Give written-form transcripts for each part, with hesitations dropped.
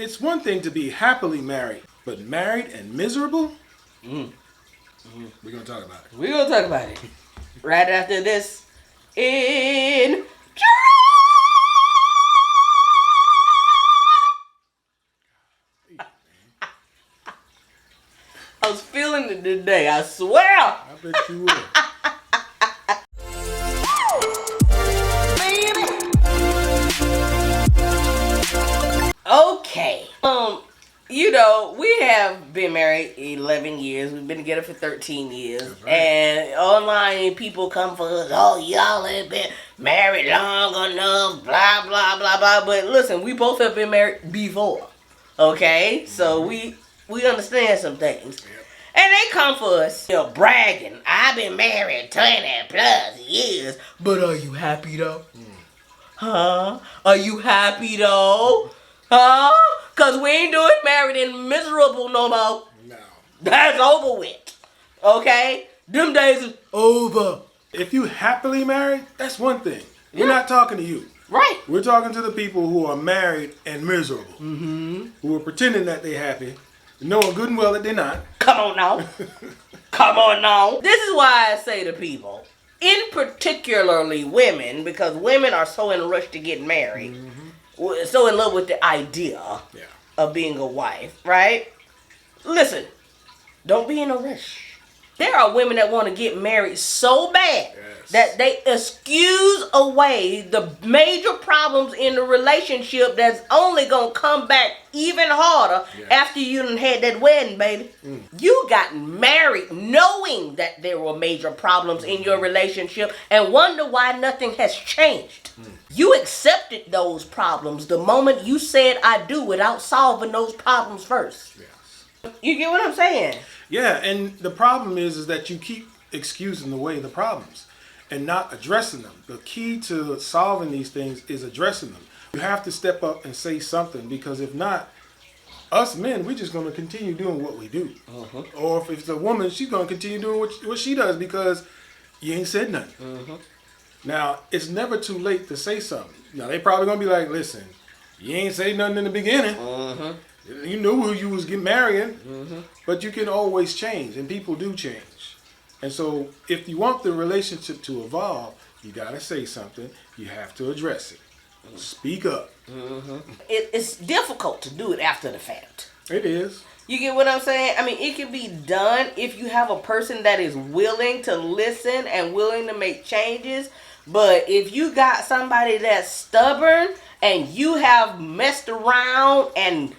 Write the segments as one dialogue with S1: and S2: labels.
S1: It's one thing to be happily married, but married and miserable? We're going to talk about it.
S2: We're going to talk about it. Right after this, in... I was feeling it today, I swear.
S1: I bet you would.
S2: Okay. You know, we have been married 11 years. We've been together for 13 years. Right. And online people come for us. Oh, y'all ain't been married long enough. Blah, blah, blah, blah. But listen, we both have been married before. Okay? So we understand some things. Yep. And they come for us, you know, bragging. I've been married 20 plus years. But are you happy though? Huh? Are you happy though? Huh? Because we ain't doing married and miserable no more. No. That's over with. Okay? Them days is over.
S1: If you happily married, that's one thing. Yeah. We're not talking to you.
S2: Right.
S1: We're talking to the people who are married and miserable. Mm-hmm. Who are pretending that they're happy, knowing good and well that they're not.
S2: Come on now. Come on now. This is why I say to people, in particularly women, because women are so in a rush to get married. Mm-hmm. So in love with the idea of being a wife, right? Listen, don't be in a rush. There are women that want to get married so bad that they excuse away the major problems in the relationship that's only going to come back even harder after you done had that wedding, baby. You got married knowing that there were major problems in your relationship and wonder why nothing has changed. You accepted those problems the moment you said I do without solving those problems first. Yes. You get what I'm saying?
S1: Yeah, and the problem is that you keep excusing away the problems and not addressing them. The key to solving these things is addressing them. You have to step up and say something, because if not, us men, we're just going to continue doing what we do. Uh-huh. Or if it's a woman, she's going to continue doing what she does because you ain't said nothing. Uh-huh. Now, it's never too late to say something. Now, they probably going to be like, listen, you ain't say nothing in the beginning. Uh-huh. You knew who you was getting marrying. Uh-huh. But you can always change, and people do change. And so if you want the relationship to evolve, you got to say something. You have to address it. Speak up. Mm-hmm.
S2: It's difficult to do it after the fact.
S1: It is.
S2: You get what I'm saying? I mean, it can be done if you have a person that is willing to listen and willing to make changes. But if you got somebody that's stubborn and you have messed around and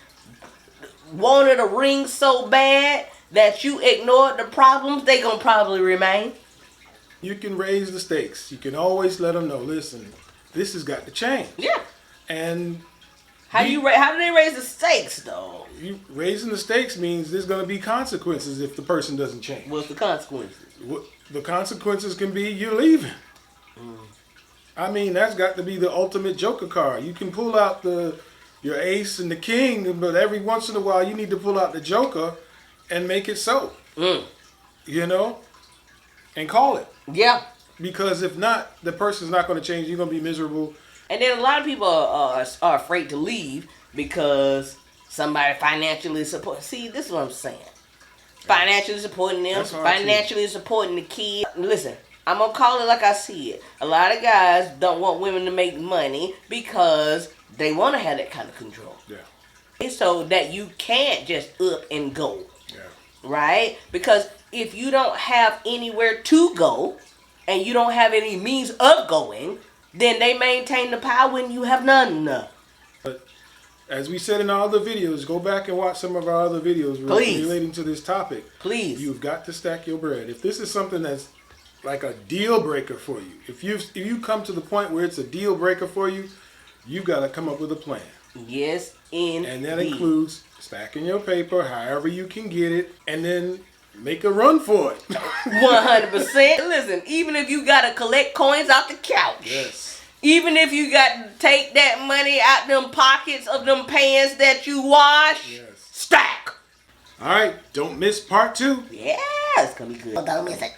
S2: wanted a ring so bad that you ignored the problems, they gonna probably remain.
S1: You can raise the stakes. You can always let them know, listen, this has got to change. Yeah. And
S2: how do they raise the stakes though?
S1: Raising the stakes means there's going to be consequences if the person doesn't change.
S2: What's the consequences?
S1: The consequences can be you leaving. I mean, that's got to be the ultimate joker card. You can pull out your ace and the king, but every once in a while you need to pull out the joker and make it so. You know? And call it. Yeah. Because if not, the person's not going to change. You're going to be miserable.
S2: And then a lot of people are afraid to leave because somebody financially support. See, this is what I'm saying. Financially supporting them, financially supporting the kid. Listen, I'm going to call it like I see it. A lot of guys don't want women to make money because they want to have that kind of control. Yeah. So that you can't just up and go. Yeah. Right? Because if you don't have anywhere to go and you don't have any means of going, then they maintain the power when you have none.
S1: But as we said in our other videos, go back and watch some of our other videos relating to this topic. Please. You've got to stack your bread. If this is something that's like a deal breaker for you, if you come to the point where it's a deal breaker for you, you've got to come up with a plan.
S2: Yes, indeed.
S1: And that includes stacking your paper however you can get it, and then make a run for it.
S2: 100%. Listen, even if you got to collect coins out the couch. Yes. Even if you got to take that money out them pockets of them pants that you wash. Yes. Stack.
S1: All right. Don't miss part 2.
S2: Yeah, it's going to be good. Don't miss it.